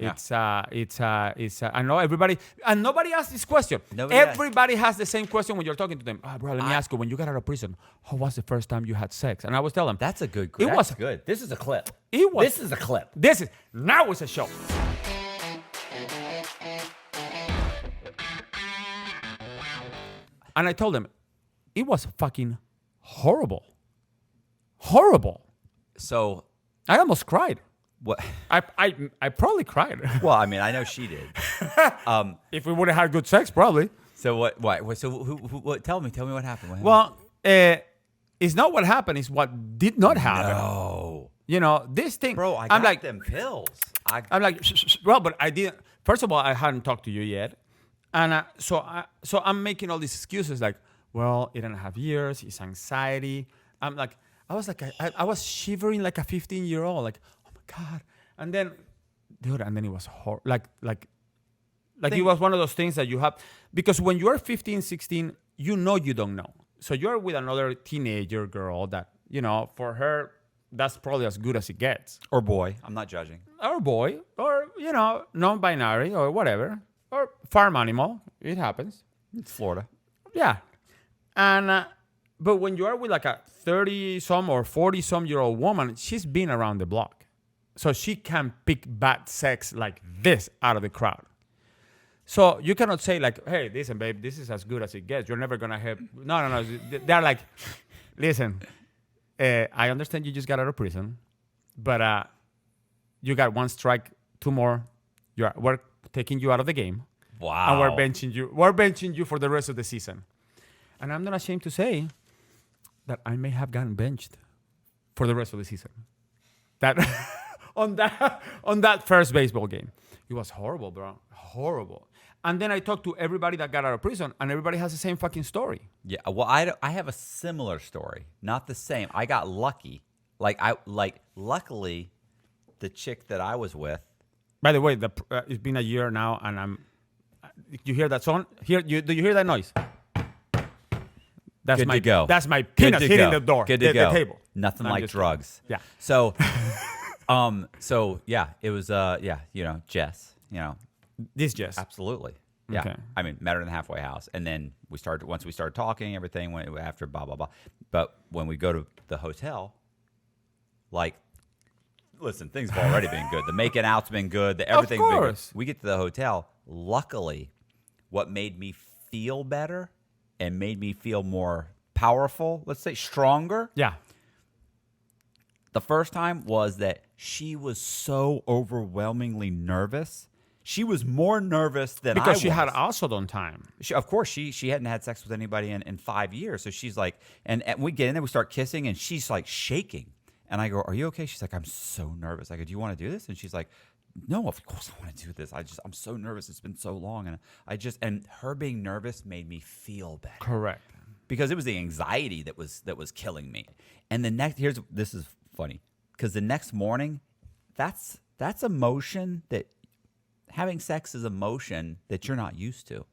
I know everybody, and nobody asked this question. Everybody has the same question when you're talking to them. Oh, bro, let me ask you, when you got out of prison, how was the first time you had sex? And I was telling them. That's a good question. It was good. This is a clip. This is now it's a show. And I told them, it was fucking horrible. Horrible. So I almost cried. What? I probably cried. Well, I mean, I know she did. If we would have had good sex, probably. So what? So what? Tell me what happened. Well, it's not what happened. It's what did not happen. No. You know, this thing. Bro, I'm like them pills. I'm like, well, but I didn't. First of all, I hadn't talked to you yet, and so I'm making all these excuses like, well, 8.5 years. It's anxiety. I was shivering like a 15-year-old. Like, oh my God. And then, dude, it was horrible. Like it was one of those things that you have, because when you're 15, 16, you know you don't know. So you're with another teenager girl that, you know, for her, that's probably as good as it gets. Or boy. I'm not judging. Or boy. Or, you know, non-binary or whatever. Or farm animal. It happens. It's Florida. Yeah. And, but when you are with like a 30-some or 40-some-year-old woman, she's been around the block. So she can pick bad sex like this out of the crowd. So you cannot say like, hey, listen, babe, this is as good as it gets. You're never going to have... No. They're like, listen, I understand you just got out of prison, but you got one strike, 2 more. We're taking you out of the game. Wow. And we're benching you. We're benching you for the rest of the season. And I'm not ashamed to say that I may have gotten benched for the rest of the season. That on that first baseball game. It was horrible, bro. Horrible. And then I talked to everybody that got out of prison, and everybody has the same fucking story. Yeah, well, I have a similar story. Not the same. I got lucky. Luckily, the chick that I was with. By the way, it's been a year now, and you hear that song? Do you hear that noise? That's Good to go. That's my penis hitting the door. Good to go. The table. Nothing like drugs. Yeah. So, yeah, it was Jess. You know, this Jess. Absolutely. Yeah. Okay. I mean, met her in the halfway house, and then once we started talking, everything went after blah blah blah. But when we go to the hotel, like, listen, things have already been good. The making out's been good. Everything's been good. We get to the hotel. Luckily, what made me feel better and made me feel more powerful, let's say stronger. Yeah. The first time was that she was so overwhelmingly nervous. She was more nervous than I was. Because she had also done time. Of course, she hadn't had sex with anybody in 5 years. So she's like, and we get in there, we start kissing, and she's like shaking. And I go, are you okay? She's like, I'm so nervous. I go, do you want to do this? And she's like, no, of course I want to do this. I'm so nervous. It's been so long. And her being nervous made me feel better. Correct. Because it was the anxiety that was killing me. And this is funny. Because the next morning, that's emotion that having sex is emotion that you're not used to.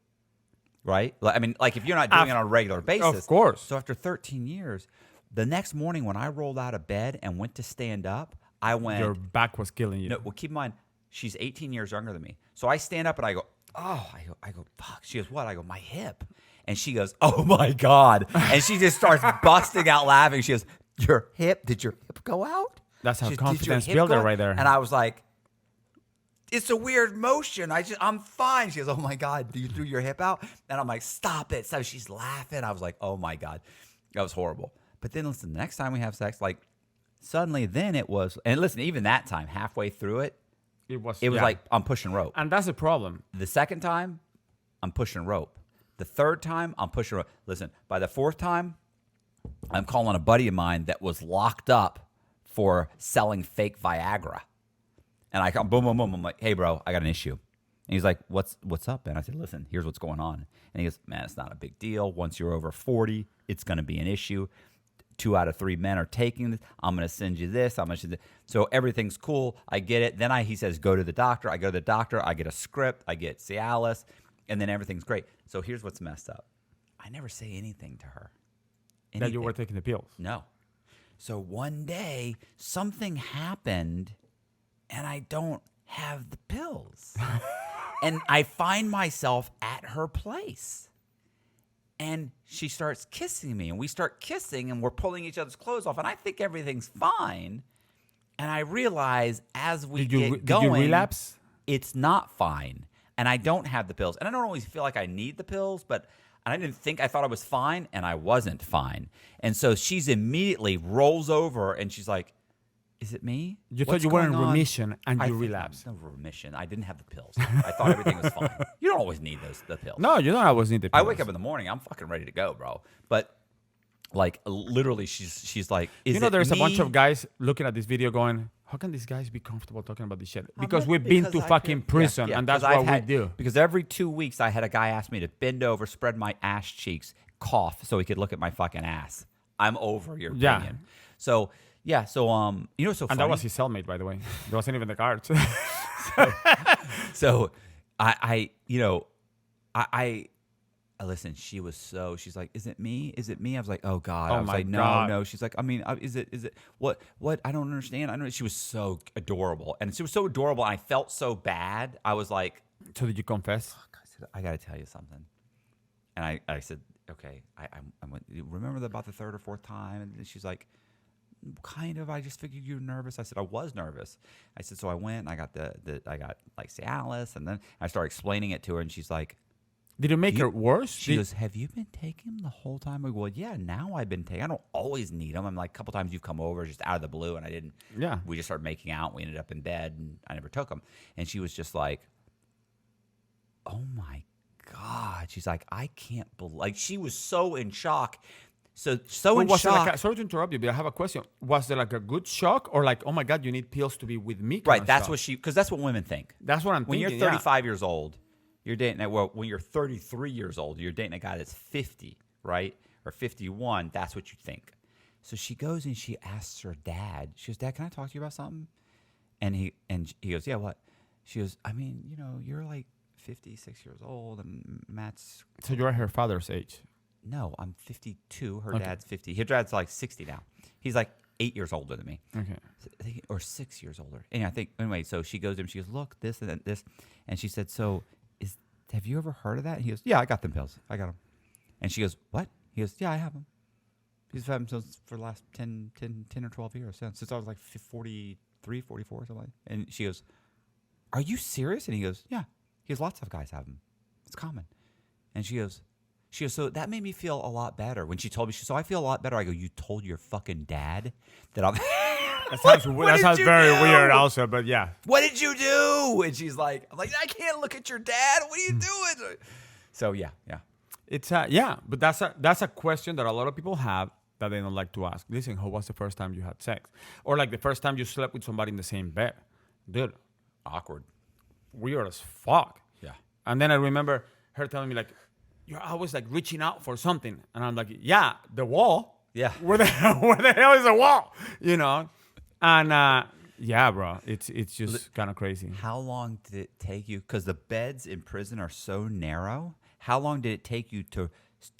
Right? I mean, like if you're not doing it on a regular basis. Of course. So after 13 years, the next morning when I rolled out of bed and went to stand up, I went... Your back was killing you. No, well, keep in mind, she's 18 years younger than me. So I stand up and I go, oh, I go, fuck. She goes, what? I go, my hip. And she goes, oh my God. And she just starts busting out laughing. She goes, your hip? Did your hip go out? That's how confidence builder right there. And I was like, it's a weird motion. I'm fine. She goes, oh my God, you threw your hip out? And I'm like, stop it. So she's laughing. I was like, oh my God. That was horrible. But then listen, the next time we have sex, like suddenly then it was, and listen, even that time, halfway through it was like I'm pushing rope. And that's the problem. The second time, I'm pushing rope. The third time, I'm pushing rope. Listen, by the fourth time, I'm calling a buddy of mine that was locked up for selling fake Viagra. And I come, boom, boom, boom. I'm like, hey, bro, I got an issue. And he's like, what's up? And I said, listen, here's what's going on. And he goes, man, it's not a big deal. Once you're over 40, it's going to be an issue. 2 out of 3 men are taking this. I'm going to send you this. So everything's cool. I get it. Then he says, go to the doctor. I go to the doctor. I get a script. I get Cialis. And then everything's great. So here's what's messed up. I never say anything to her. That you were taking the pills. No. So one day, something happened, and I don't have the pills. And I find myself at her place. And she starts kissing me. And we start kissing and we're pulling each other's clothes off. And I think everything's fine. And I realize as we get going, did you relapse? It's not fine. And I don't have the pills. And I don't always feel like I need the pills, but I thought I was fine, and I wasn't fine. And so she's immediately rolls over, and she's like, is it me? You thought you were in remission, and you relapsed. No remission. I didn't have the pills. I thought everything was fine. You don't always need the pills. No, you don't always need the pills. I wake up in the morning, I'm fucking ready to go, bro. But like literally, she's like, is it there's me? a bunch of guys looking at this video going, how can these guys be comfortable talking about this shit? Because we've been to fucking prison, and that's what we do. Because every 2 weeks, I had a guy ask me to bend over, spread my ass cheeks, cough, so he could look at my fucking ass. I'm over your opinion. So, yeah, so, you know what's so funny? And that was his cellmate, by the way. There wasn't even the cards. So, I listen, she's like, is it me? Is it me? I was like, oh God. I was like, no. She's like, I mean, is it, what? I don't understand. She was so adorable. And she was so adorable. And I felt so bad. I was like. So did you confess? I said, I got to tell you something. And I said, okay, I went, you remember about the third or fourth time? And she's like, kind of, I just figured you were nervous. I said, I was nervous. I said, so I went and I got I got like Cialis. And then I started explaining it to her. And she's like, did it make it worse? She goes, have you been taking them the whole time? I go, well, yeah, now I've been taking. I don't always need them. I'm like, a couple times you've come over just out of the blue, and I didn't. Yeah. We just started making out. We ended up in bed, and I never took them. And she was just like, oh my God. She's like, I can't believe. Like, she was so in shock. So in shock. Sorry to interrupt you, but I have a question. Was there like a good shock, or like, oh my God, you need pills to be with me? Right. That's what because that's what women think. That's what I'm thinking. When you're 35 years old. You're dating when you're 33 years old, you're dating a guy that's 50, right? Or 51, that's what you think. So she goes and she asks her dad. She goes, Dad, can I talk to you about something? And he goes, yeah, what? She goes, I mean, you're like 56 years old and Matt's. So you're her father's age? No, I'm 52. Her dad's 50. Her dad's like 60 now. He's like 8 years older than me. Okay. Or 6 years older. Anyway, so she goes to him, she goes, look, this and this. And she said, so have you ever heard of that? And he goes, yeah, I got them pills. I got them. And she goes, what? He goes, yeah, I have them. He's had them for the last 10 or 12 years. Since I was like 43, 44, something like that. And she goes, are you serious? And he goes, yeah. He goes, lots of guys have them. It's common. And she goes, so that made me feel a lot better. When she told me, so I feel a lot better. I go, you told your fucking dad that I'm... That sounds very weird also, but yeah. What did you do? And she's like, I'm like, I can't look at your dad. What are you doing? So yeah. It's but that's a question that a lot of people have that they don't like to ask. Listen, how was the first time you had sex? Or like the first time you slept with somebody in the same bed. Dude, awkward. Weird as fuck. Yeah. And then I remember her telling me like, you're always like reaching out for something. And I'm like, yeah, the wall. Yeah. Where the hell is the wall? And yeah, bro, it's just kind of crazy. How long did it take you? Because the beds in prison are so narrow. How long did it take you to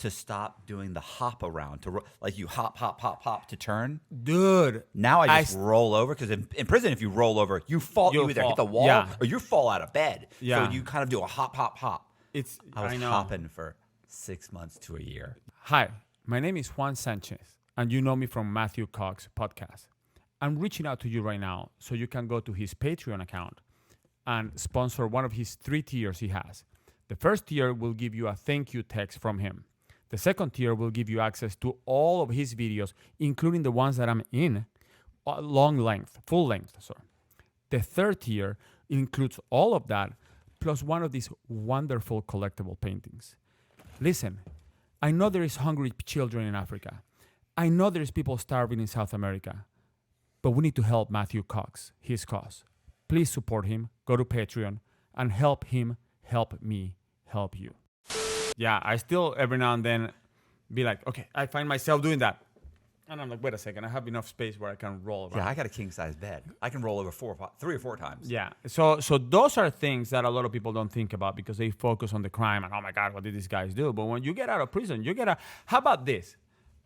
stop doing the hop around? Like you hop to turn? Dude. Now I just roll over. Because in prison, if you roll over, you either hit the wall or you fall out of bed. Yeah. So you kind of do a hop. I was know. hopping for 6 months to a year. Hi, my name is Juan Sanchez, and you know me from Matthew Cox podcast. I'm reaching out to you right now so you can go to his Patreon account and sponsor one of his 3 tiers he has. The first tier will give you a thank you text from him. The second tier will give you access to all of his videos, including the ones that I'm in, full length. Sorry. The third tier includes all of that, plus one of these wonderful collectible paintings. Listen, I know there is hungry children in Africa. I know there is people starving in South America. But we need to help Matthew Cox, his cause. Please support him, go to Patreon, and help him help me help you. Yeah, I still every now and then be like, okay, I find myself doing that. And I'm like, wait a second, I have enough space where I can roll around. Yeah, I got a king-size bed. I can roll over 3 or 4 times. Yeah, so those are things that a lot of people don't think about because they focus on the crime and, oh my God, what did these guys do? But when you get out of prison, how about this?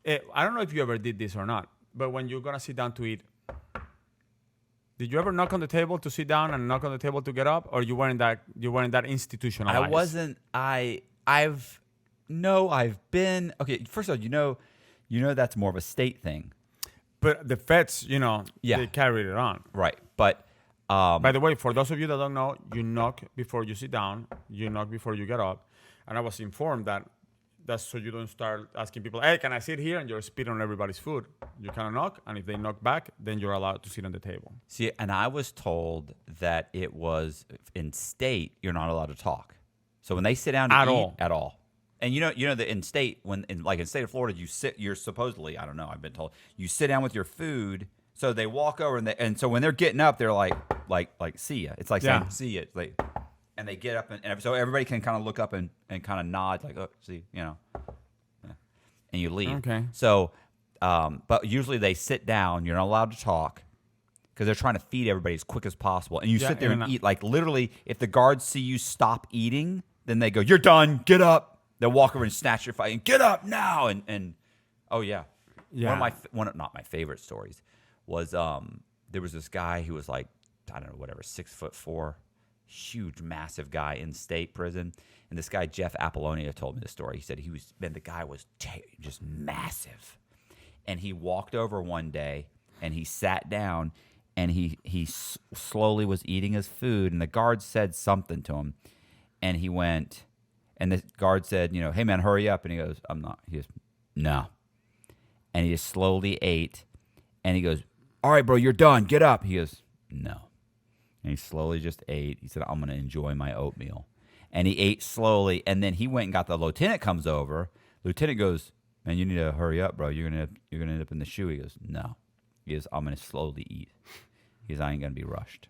I don't know if you ever did this or not, but when you're going to sit down to eat, Did you ever knock on the table to sit down and knock on the table to get up, or you weren't that institutionalized? I wasn't. I've been. Okay, first of all, you know that's more of a state thing. But the feds, Yeah. they carried it on. Right. But By the way, for those of you that don't know, you knock before you sit down, you knock before you get up. And I was informed that that's so you don't start asking people, hey, can I sit here? And you're spitting on everybody's food. You kind of knock, and if they knock back, then you're allowed to sit on the table. see, and I was told that it was in state you're not allowed to talk. So when they sit down to eat at all. And you know that in state, in state of Florida, you're supposedly, I don't know, I've been told, you sit down with your food. So they walk over and so when they're getting up, they're like see ya. It's like saying see ya. It's like, and they get up and so everybody can kind of look up and kind of nod like, oh, see, and you leave. Okay. So, but usually they sit down. You're not allowed to talk because they're trying to feed everybody as quick as possible. And you sit there and eat. Like literally, if the guards see you stop eating, then they go, you're done. Get up. They'll walk over and snatch your fight and get up now. And oh yeah. Not my favorite stories was there was this guy who was like, I don't know, whatever, 6'4", huge, massive guy in state prison. And this guy, Jeff Apollonia, told me the story. He said the guy was just massive. And he walked over one day and he sat down and he slowly was eating his food. And the guard said something to him. And he went, and the guard said, hey man, hurry up. And he goes, I'm not. He goes, no. And he just slowly ate. And he goes, all right, bro, you're done. Get up. He goes, no. And he slowly just ate. He said, I'm going to enjoy my oatmeal. And he ate slowly. And then he went and got the lieutenant comes over. Lieutenant goes, man, you need to hurry up, bro. You're gonna end up in the shoe. He goes, no. He goes, I'm going to slowly eat. He goes, I ain't going to be rushed.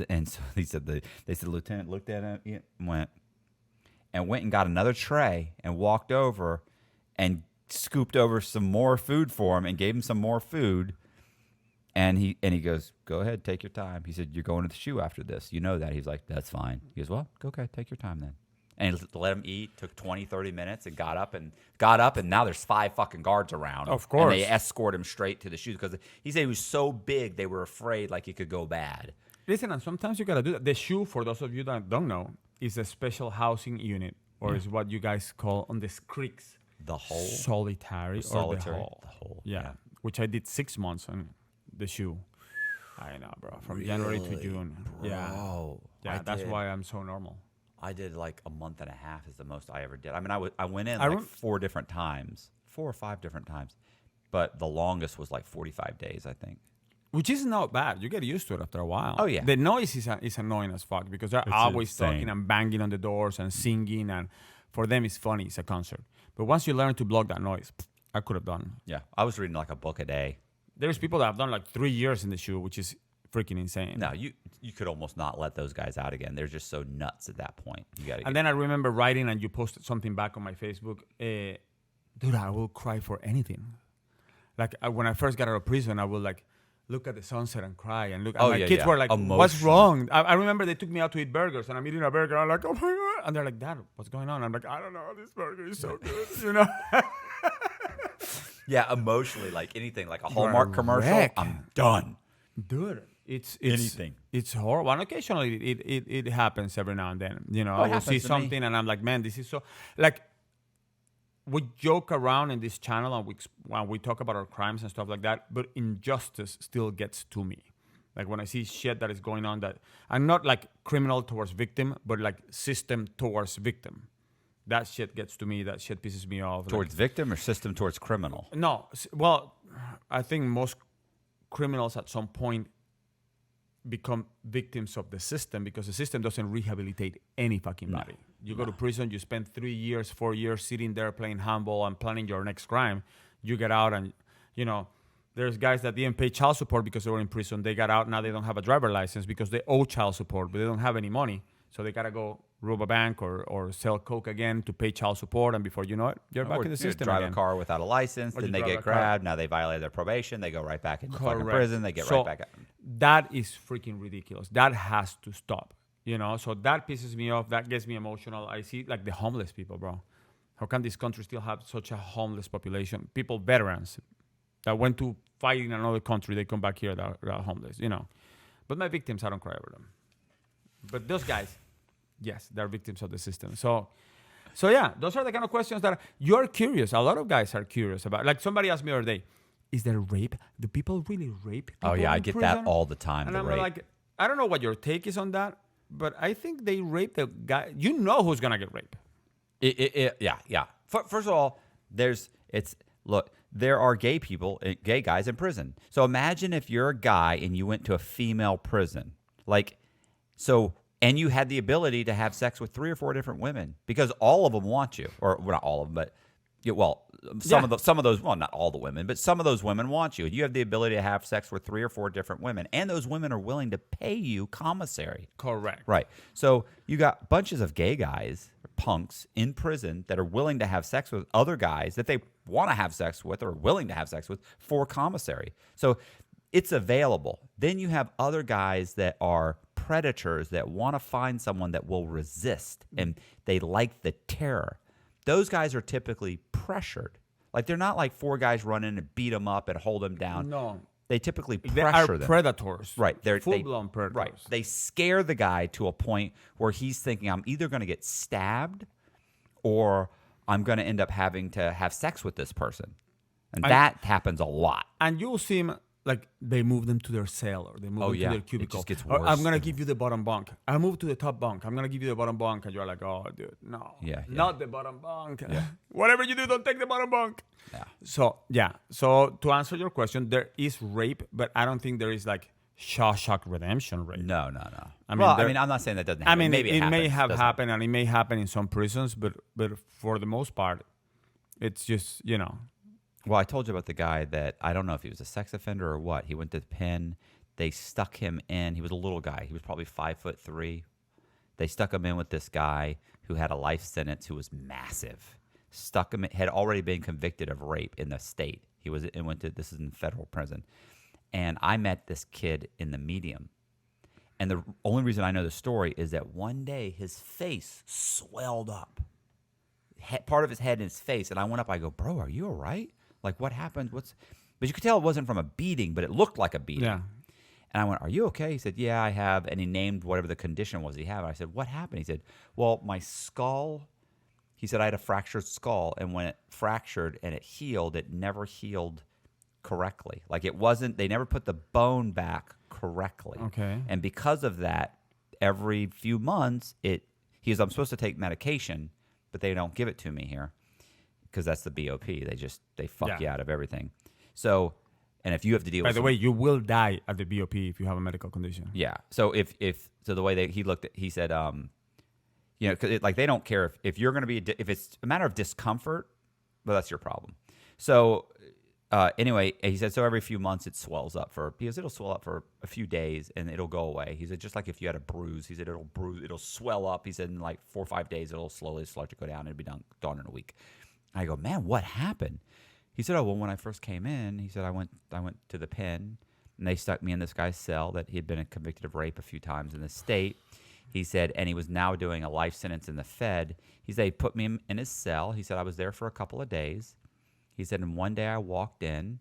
And so they said the lieutenant looked at him and went and got another tray and walked over and scooped over some more food for him and gave him some more food. And he goes, go ahead, take your time. He said, you're going to the shoe after this. You know that. He's like, that's fine. He goes, well, okay, take your time then. And he let him eat, took 20, 30 minutes and got up and now there's 5 fucking guards around. Of course. And they escort him straight to the shoes because he said he was so big they were afraid like it could go bad. Listen, and sometimes you got to do that. The shoe, for those of you that don't know, is a special housing unit, or is what you guys call on the creeks. The hole? Solitary. Or the hole. The hole. Yeah. Which I did 6 months on the shoe. I know, bro. From January to June. Bro. Yeah, that's why I'm so normal. I did like a month and a half is the most I ever did. I mean, I went in like 4 or 5 different times. But the longest was like 45 days, I think. Which is not bad. You get used to it after a while. Oh, yeah. The noise is annoying as fuck because they're always talking and banging on the doors and singing. And for them, it's funny. It's a concert. But once you learn to block that noise, I could have done. Yeah. I was reading like a book a day. There's people that have done like 3 years in the shoe, which is freaking insane. No, you could almost not let those guys out again. They're just so nuts at that point. And then I remember writing, and you posted something back on my Facebook. Dude, I will cry for anything. Like when I first got out of prison, I would like look at the sunset and cry. And look, and my kids were like, what's wrong? I remember they took me out to eat burgers, and I'm eating a burger. I'm like, oh my God. And they're like, Dad, what's going on? I'm like, I don't know. This burger is so good, Yeah, emotionally, like anything, like a Hallmark commercial, I'm done. Dude, it's anything. It's horrible. And occasionally it happens every now and then. I will see something and I'm like, man, this is so like we joke around in this channel and when we talk about our crimes and stuff like that, but injustice still gets to me. Like when I see shit that is going on that I'm not like criminal towards victim, but like system towards victim. That shit gets to me. That shit pisses me off. Towards victim or system towards criminal? No. Well, I think most criminals at some point become victims of the system because the system doesn't rehabilitate any fucking body. You go to prison, you spend 3 years, 4 years sitting there playing handball and planning your next crime. You get out and, there's guys that didn't pay child support because they were in prison. They got out, now they don't have a driver license because they owe child support, but they don't have any money. So they got to go rob a bank or sell coke again to pay child support. And before you know it, you're back in the system drive again. a car without a license, then they get grabbed. Now they violate their probation. They go right back into fucking prison. They get right back out. That is freaking ridiculous. That has to stop. So that pisses me off. That gets me emotional. I see like the homeless people, bro. How can this country still have such a homeless population? People, veterans, that went to fight in another country. They come back here that are homeless, But my victims, I don't cry over them. But those guys, yes, they're victims of the system. So yeah, those are the kind of questions that you're curious. A lot of guys are curious about. Like somebody asked me the other day, is there rape? Do people really rape people Oh yeah, I in get prison? that all the time. And the I'm rape. like, I don't know what your take is on that, but I think they rape the guy. You know who's gonna get raped. Yeah. First of all, look, there are gay guys in prison. So imagine if you're a guy and you went to a female prison, and you had the ability to have sex with 3 or 4 different women because all of them want you, or well, not all of them, but some of those, well, not all the women, but some of those women want you. And you have the ability to have sex with 3 or 4 different women, and those women are willing to pay you commissary. Correct. Right. So you got bunches of gay guys, punks in prison that are willing to have sex with other guys that they want to have sex with or willing to have sex with for commissary. So it's available. Then you have other guys that are predators that want to find someone that will resist, and they like the terror. Those guys are typically pressured. Like they're not like 4 guys run in and beat them up and hold them down. No. They typically They pressure are them. predators. Right. They're full-blown predators. Right. They scare the guy to a point where he's thinking, I'm either going to get stabbed or I'm going to end up having to have sex with this person. And that happens a lot. And you'll see them like they move them to their cell or they move them to their cubicle. It just gets Or, worse. I'm going to give you the bottom bunk. I move to the top bunk. I'm going to give you the bottom bunk. And you're like, oh, dude, no. Yeah. Not the bottom bunk. Whatever you do, don't take the bottom bunk. Yeah. So, yeah. So, to answer your question, there is rape, but I don't think there is like Shawshank Redemption rape. No. I mean, I'm not saying that doesn't happen. I mean, Maybe it may have Doesn't. happened and it may happen in some prisons, but for the most part, it's just, Well, I told you about the guy that I don't know if he was a sex offender or what. He went to the pen. They stuck him in. He was a little guy. He was probably 5'3". They stuck him in with this guy who had a life sentence who was massive. Stuck him, had already been convicted of rape in the state. This is in federal prison. And I met this kid in the medium. And the only reason I know the story is that one day his face swelled up. Part of his head and his face. And I went up, I go, bro, are you all right? Like, what happened? But you could tell it wasn't from a beating, but it looked like a beating. Yeah. And I went, are you okay? He said, yeah, I have. And he named whatever the condition was he had. I said, what happened? He said, well, my skull, he said, I had a fractured skull. And when it fractured and it healed, it never healed correctly. Like they never put the bone back correctly. Okay. And because of that, every few months, I'm supposed to take medication, but they don't give it to me here. Because that's the BOP. They fuck you out of everything. So, and if you have to deal with... By the way, you will die at the BOP if you have a medical condition. Yeah. So so the way that he looked at, he said, because they don't care if you're going to be, if it's a matter of discomfort, well, that's your problem. So anyway, he said, so every few months it swells up because it'll swell up for a few days and it'll go away. He said, just like if you had a bruise, he said, it'll swell up. He said, in like 4 or 5 days, it'll slowly start to go down and it'll be done in a week. I go, man, what happened? He said, oh, well, when I first came in, he said, I went to the pen, and they stuck me in this guy's cell that he had been convicted of rape a few times in the state. He said, and he was now doing a life sentence in the Fed. He said, he put me in his cell. He said, I was there for a couple of days. He said, and one day I walked in,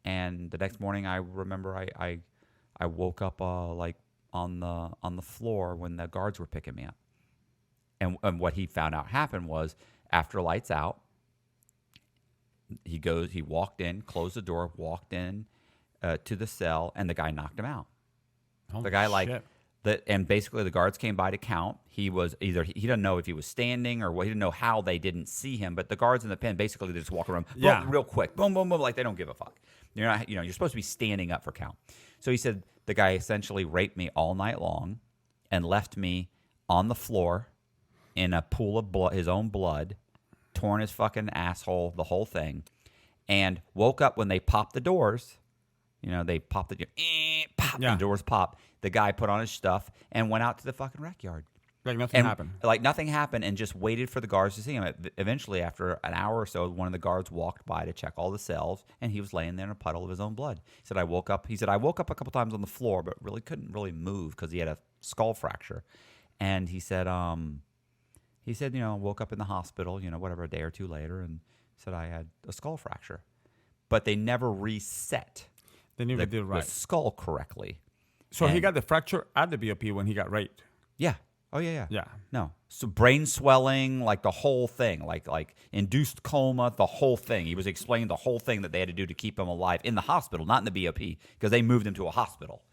and the next morning I remember I woke up like on the floor when the guards were picking me up. And what he found out happened was after lights out, he walked in, closed the door, walked in to the cell, and the guy knocked him out. Holy the guy shit. And basically the guards came by to count. He was he didn't know if he was standing or what. He didn't know how they didn't see him. But the guards in the pen basically they just walk around, boom, real quick, boom, boom, boom, like they don't give a fuck. You're not, you're supposed to be standing up for count. So he said the guy essentially raped me all night long, and left me on the floor in a pool of blood, his own blood. Torn his fucking asshole, the whole thing, and woke up when they popped the doors. They popped the doors pop. The guy put on his stuff and went out to the fucking rec yard. Like nothing happened. Like nothing happened, and just waited for the guards to see him. Eventually, after an hour or so, one of the guards walked by to check all the cells, and he was laying there in a puddle of his own blood. He said, I woke up a couple times on the floor, but really couldn't really move because he had a skull fracture. And he said, woke up in the hospital, whatever, a day or two later, and said I had a skull fracture. but they never reset They never did the right. skull correctly. So he and- got the fracture at the BOP when he got raped. Yeah. Oh yeah. Yeah. No. So brain swelling, like the whole thing, like induced coma, the whole thing. He was explaining the whole thing that they had to do to keep him alive in the hospital, not in the BOP, because they moved him to a hospital.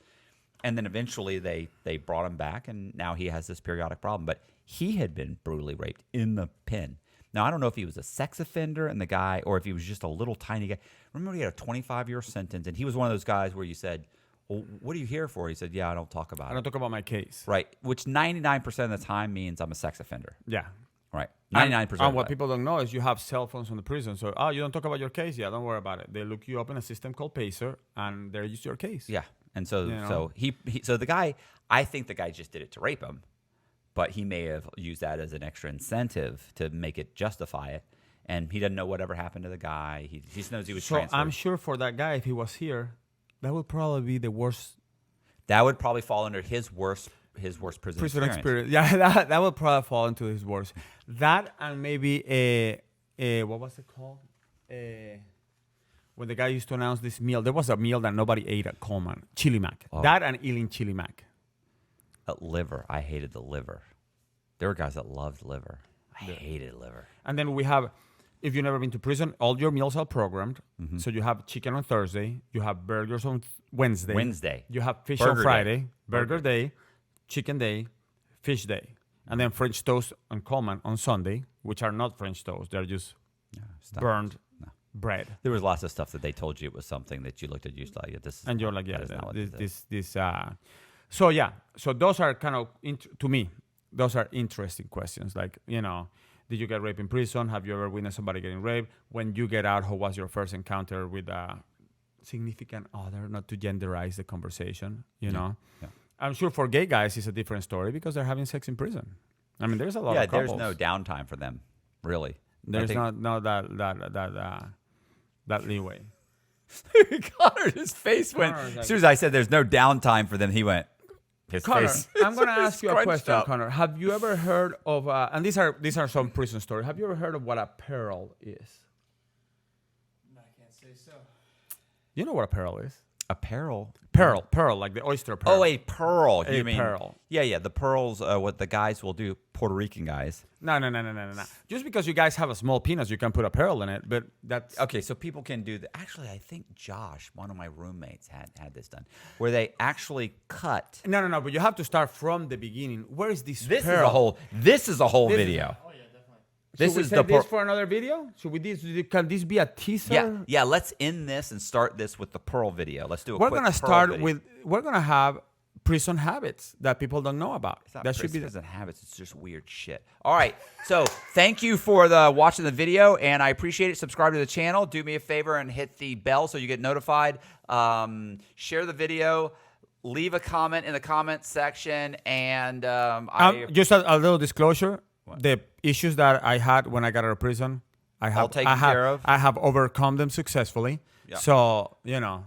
And then eventually they brought him back, and now he has this periodic problem. But he had been brutally raped in the pen. Now, I don't know if he was a sex offender and the guy, or if he was just a little tiny guy. Remember, he had a 25-year sentence, and he was one of those guys where you said, well, what are you here for? He said, yeah, I don't talk about I it. don't talk about my case. Right, which 99% of the time means I'm a sex offender. Yeah. Right, And- 99%. And of what the people don't know is you have cell phones in the prison. So, you don't talk about your case? Yeah, don't worry about it. They look you up in a system called Pacer, and they use your case. Yeah, and so You know? so he so the guy, I think the guy just did it to rape him, but he may have used that as an extra incentive to make it justify it, and he doesn't know whatever happened to the guy. He just knows he was So transferred. I'm sure for that guy, if he was here, that would probably be the worst That would probably fall under his worst prison prison experience. experience. Yeah, that would probably fall into his worst. That and maybe what was it called? When the guy used to announce this meal, there was a meal that nobody ate at Coleman. Chili Mac. Oh. That and eating Chili Mac. Liver, I hated the liver. There were guys that loved liver. I hated liver. And then we have, if you've never been to prison, all your meals are programmed. Mm-hmm. So you have chicken on Thursday, you have burgers on Wednesday. You have fish Burger on day. Friday, burger day, chicken day, fish day. And then French toast on Coleman on Sunday, which are not French toast. They're just Stop. burned bread. There was lots of stuff that they told you it was something that you looked at, you thought, yeah, this is And you're not- like, yeah, that is not what this is. So yeah, so those are kind of, to me, those are interesting questions. Like, did you get raped in prison? Have you ever witnessed somebody getting raped? When you get out, how was your first encounter with a significant other? Not to genderize the conversation, you know? Yeah. I'm sure for gay guys, it's a different story because they're having sex in prison. I mean, there's a lot Yeah, of couples. there's no downtime for them, really. There's I think- not that leeway. Connor, his face went. Connor's like- As soon as I said there's no downtime for them, he went. His Connor, face. I'm going to ask you a scrunched question, up. Connor. Have you ever heard of, and these are some prison stories. Have you ever heard of what a pearl is? I can't say so. You know what a pearl is? Apparel. Pearl, like the oyster pearl. Oh, a pearl. A You mean pearl. Yeah. The pearls. What the guys will do, Puerto Rican guys. No. Just because you guys have a small penis, you can put a pearl in it, but that's... Okay, so people can do that. Actually, I think Josh, one of my roommates, had this done, where they actually cut. No, but you have to start from the beginning. Where is this This pearl? is a whole. This is a whole This is- video. Oh, yeah, definitely. This Should we is save the this for another video? Can this be a teaser? Yeah. Let's end this and start this with the pearl video. Let's do a We're quick gonna pearl start video. with. We're gonna have prison habits that people don't know about. It's not That should be. prison habits. It's just weird shit. All right. So thank you for watching the video, and I appreciate it. Subscribe to the channel. Do me a favor and hit the bell so you get notified. Share the video. Leave a comment in the comment section, and Just a little disclosure: the issues that I had when I got out of prison, I have taken care of? I have overcome them successfully. Yeah. So Yeah.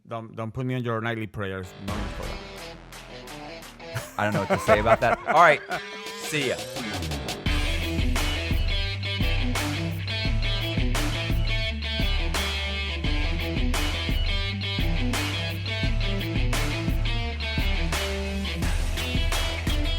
don't put me on your nightly prayers. No need for that. I don't know what to say about that. All right. See ya.